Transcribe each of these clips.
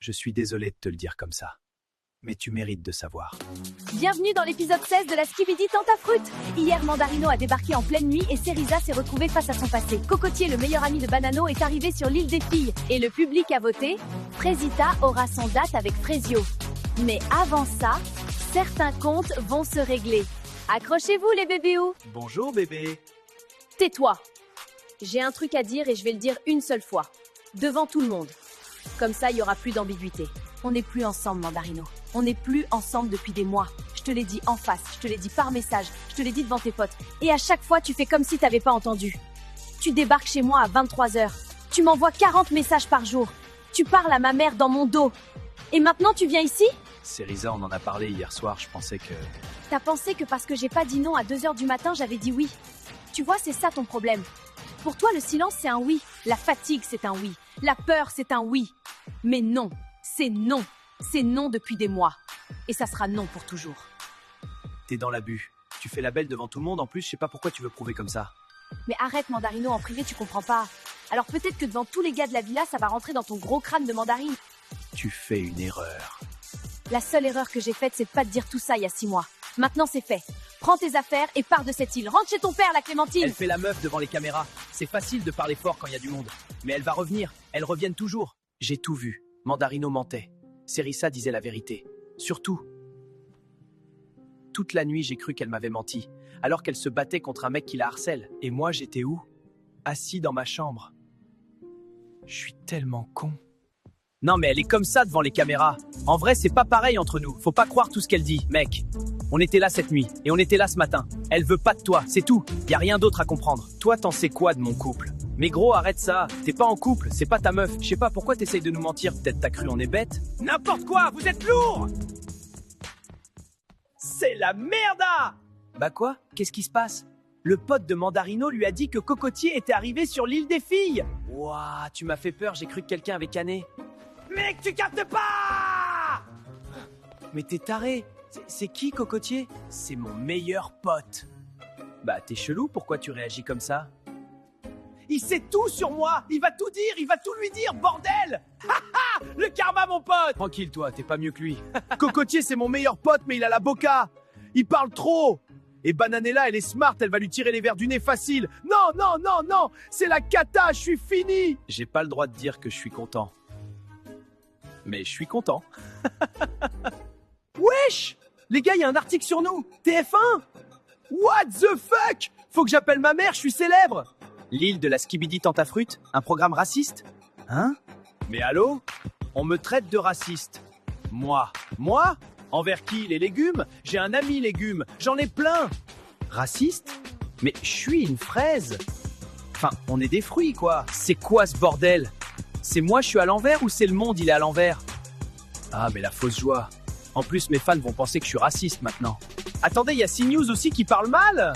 Je suis désolé de te le dire comme ça. Mais tu mérites de savoir. Bienvenue dans l'épisode 16 de la Skibidi Tentafruit. Hier, Mandarino a débarqué en pleine nuit et Cerisa s'est retrouvée face à son passé. Cocotier, le meilleur ami de Banano, est arrivé sur l'île des filles. Et le public a voté. Frésita aura son date avec Frésio. Mais avant ça, certains comptes vont se régler. Accrochez-vous les bébéous. Bonjour bébé. Tais-toi. J'ai un truc à dire et je vais le dire une seule fois. Devant tout le monde. Comme ça, il n'y aura plus d'ambiguïté. On n'est plus ensemble, Mandarino. On n'est plus ensemble depuis des mois. Je te l'ai dit en face, je te l'ai dit par message, je te l'ai dit devant tes potes. Et à chaque fois, tu fais comme si t'avais pas entendu. Tu débarques chez moi à 23h. Tu m'envoies 40 messages par jour. Tu parles à ma mère dans mon dos. Et maintenant, tu viens ici ? Cerisa, on en a parlé hier soir, je pensais que... T'as pensé que parce que j'ai pas dit non à 2h du matin, j'avais dit oui. Tu vois, c'est ça ton problème. Pour toi, le silence, c'est un oui. La fatigue, c'est un oui. La peur, c'est un oui. Mais non, c'est non. C'est non depuis des mois. Et ça sera non pour toujours. T'es dans l'abus. Tu fais la belle devant tout le monde, en plus, je sais pas pourquoi tu veux prouver comme ça. Mais arrête, Mandarino, en privé, tu comprends pas. Alors peut-être que devant tous les gars de la villa, ça va rentrer dans ton gros crâne de mandarine. Tu fais une erreur. La seule erreur que j'ai faite, c'est de pas te dire tout ça il y a 6 mois. Maintenant, c'est fait. Prends tes affaires et pars de cette île. Rentre chez ton père, la Clémentine. Elle fait la meuf devant les caméras. C'est facile de parler fort quand il y a du monde. Mais elle va revenir. Elles reviennent toujours. J'ai tout vu. Mandarino mentait. Cerisa disait la vérité. Surtout. Toute la nuit, j'ai cru qu'elle m'avait menti. Alors qu'elle se battait contre un mec qui la harcèle. Et moi, j'étais où ? Assis dans ma chambre. Je suis tellement con. Non mais elle est comme ça devant les caméras. En vrai, c'est pas pareil entre nous. Faut pas croire tout ce qu'elle dit, mec. On était là cette nuit, et on était là ce matin. Elle veut pas de toi, c'est tout. Y a rien d'autre à comprendre. Toi, t'en sais quoi de mon couple ? Mais gros, arrête ça. T'es pas en couple, c'est pas ta meuf. Je sais pas pourquoi t'essayes de nous mentir. Peut-être t'as cru on est bête. N'importe quoi, vous êtes lourd ! C'est la merda ! Bah quoi ? Qu'est-ce qui se passe ? Le pote de Mandarino lui a dit que Cocotier était arrivé sur l'île des filles. Ouah, tu m'as fait peur, j'ai cru que quelqu'un avait canné. Mec, tu captes pas ! Mais t'es taré. C'est qui, Cocotier ? C'est mon meilleur pote. Bah, t'es chelou, pourquoi tu réagis comme ça ? Il sait tout sur moi. Il va tout dire, il va tout lui dire, bordel. Le karma, mon pote. Tranquille, toi, t'es pas mieux que lui. Cocotier, c'est mon meilleur pote, mais il a la boca. Il parle trop. Et Bananella, elle est smart, elle va lui tirer les verres du nez facile. Non, non, non, non. C'est la cata, je suis fini. J'ai pas le droit de dire que je suis content. Mais je suis content. Wesh! Les gars, il y a un article sur nous. TF1? What the fuck? Faut que j'appelle ma mère, je suis célèbre. L'île de la Skibidi Tentafruit, un programme raciste? Hein? Mais allô? On me traite de raciste. Moi? Envers qui? Les légumes? J'ai un ami légumes, j'en ai plein. Raciste? Mais je suis une fraise. Enfin, on est des fruits, quoi. C'est quoi ce bordel? C'est moi je suis à l'envers ou c'est le monde il est à l'envers? Ah mais la fausse joie. En plus mes fans vont penser que je suis raciste maintenant. Attendez, il y a CNews aussi qui parle mal.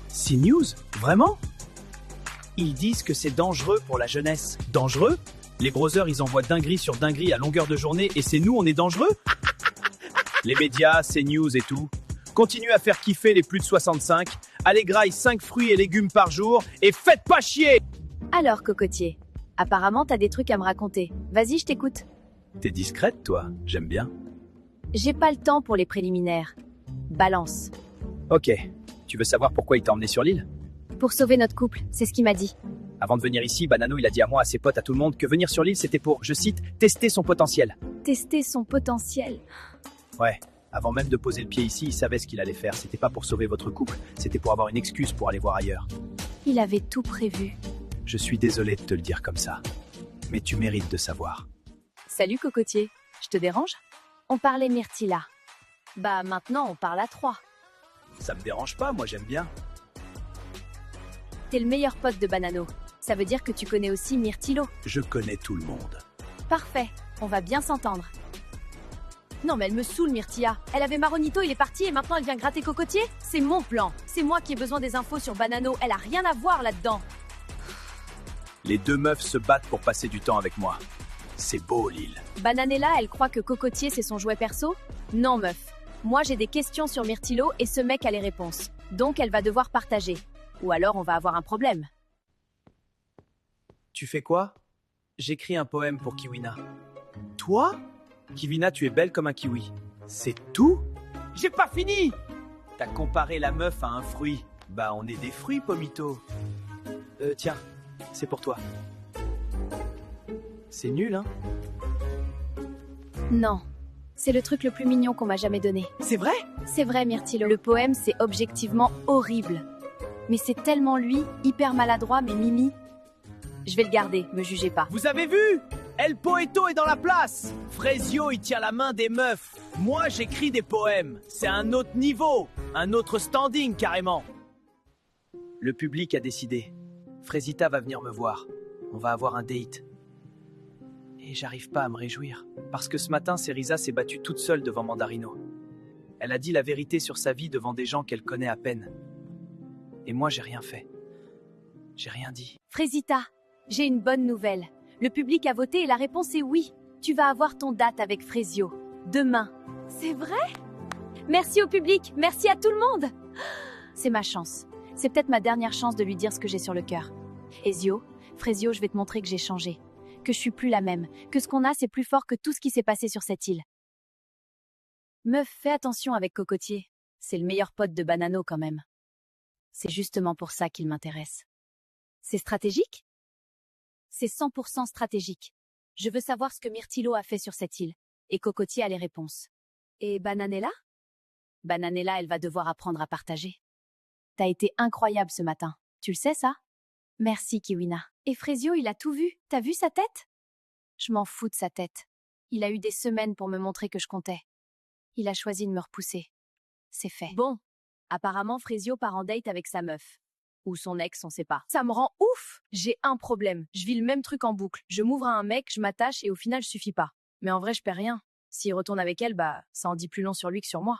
CNews? Vraiment? Ils disent que c'est dangereux pour la jeunesse. Dangereux? Les brothers ils envoient dinguerie sur dinguerie à longueur de journée et c'est nous on est dangereux? Les médias, CNews et tout. Continuez à faire kiffer les plus de 65. Allez graille 5 fruits et légumes par jour et faites pas chier. Alors, Cocotier, apparemment, t'as des trucs à me raconter. Vas-y, je t'écoute. T'es discrète, toi. J'aime bien. J'ai pas le temps pour les préliminaires. Balance. Ok. Tu veux savoir pourquoi il t'a emmené sur l'île? Pour sauver notre couple, c'est ce qu'il m'a dit. Avant de venir ici, Banano, il a dit à moi, à ses potes, à tout le monde, que venir sur l'île, c'était pour, je cite, tester son potentiel. Tester son potentiel. Ouais. Avant même de poser le pied ici, il savait ce qu'il allait faire. C'était pas pour sauver votre couple. C'était pour avoir une excuse pour aller voir ailleurs. Il avait tout prévu. Je suis désolé de te le dire comme ça. Mais tu mérites de savoir. Salut, Cocotier. Je te dérange ? On parlait Myrtilla. Bah, maintenant, on parle à 3. Ça me dérange pas, moi j'aime bien. T'es le meilleur pote de Banano. Ça veut dire que tu connais aussi Myrtillo. Je connais tout le monde. Parfait, on va bien s'entendre. Non mais elle me saoule Myrtilla. Elle avait Maronito, il est parti et maintenant elle vient gratter Cocotier. C'est mon plan. C'est moi qui ai besoin des infos sur Banano. Elle a rien à voir là-dedans. Les deux meufs se battent pour passer du temps avec moi. C'est beau, l'île. Bananella, elle croit que Cocotier c'est son jouet perso? Non meuf. Moi j'ai des questions sur Myrtillo et ce mec a les réponses. Donc elle va devoir partager. Ou alors on va avoir un problème. Tu fais quoi? J'écris un poème pour Kiwina. Toi? Kivina, tu es belle comme un kiwi. C'est tout? J'ai pas fini! T'as comparé la meuf à un fruit. Bah, on est des fruits, Pomito. Tiens, c'est pour toi. C'est nul, hein? Non. C'est le truc le plus mignon qu'on m'a jamais donné. C'est vrai? C'est vrai, Myrtilo. Le poème, c'est objectivement horrible. Mais c'est tellement lui, hyper maladroit, mais Mimi. Je vais le garder, me jugez pas. Vous avez vu? El Poeto est dans la place! Frezio, il tient la main des meufs. Moi, j'écris des poèmes. C'est un autre niveau. Un autre standing, carrément. Le public a décidé. Frezita va venir me voir. On va avoir un date. Et j'arrive pas à me réjouir. Parce que ce matin, Cerisa s'est battue toute seule devant Mandarino. Elle a dit la vérité sur sa vie devant des gens qu'elle connaît à peine. Et moi, j'ai rien fait. J'ai rien dit. Frezita, j'ai une bonne nouvelle. Le public a voté et la réponse est oui. Tu vas avoir ton date avec Frezio. Demain. C'est vrai? Merci au public, merci à tout le monde. C'est ma chance. C'est peut-être ma dernière chance de lui dire ce que j'ai sur le cœur. Frezio, je vais te montrer que j'ai changé. Que je suis plus la même. Que ce qu'on a, c'est plus fort que tout ce qui s'est passé sur cette île. Meuf, fais attention avec Cocotier. C'est le meilleur pote de Banano quand même. C'est justement pour ça qu'il m'intéresse. C'est stratégique? C'est 100% stratégique. Je veux savoir ce que Myrtilo a fait sur cette île. Et Cocotier a les réponses. Et Bananella? Bananella, elle va devoir apprendre à partager. T'as été incroyable ce matin. Tu le sais, ça? Merci, Kiwina. Et Frezio, il a tout vu. T'as vu sa tête? Je m'en fous de sa tête. Il a eu des semaines pour me montrer que je comptais. Il a choisi de me repousser. C'est fait. Bon. Apparemment, Frezio part en date avec sa meuf. Ou son ex, on sait pas. Ça me rend ouf! J'ai un problème. Je vis le même truc en boucle. Je m'ouvre à un mec, je m'attache et au final, je suffis pas. Mais en vrai, je perds rien. S'il retourne avec elle, bah, ça en dit plus long sur lui que sur moi.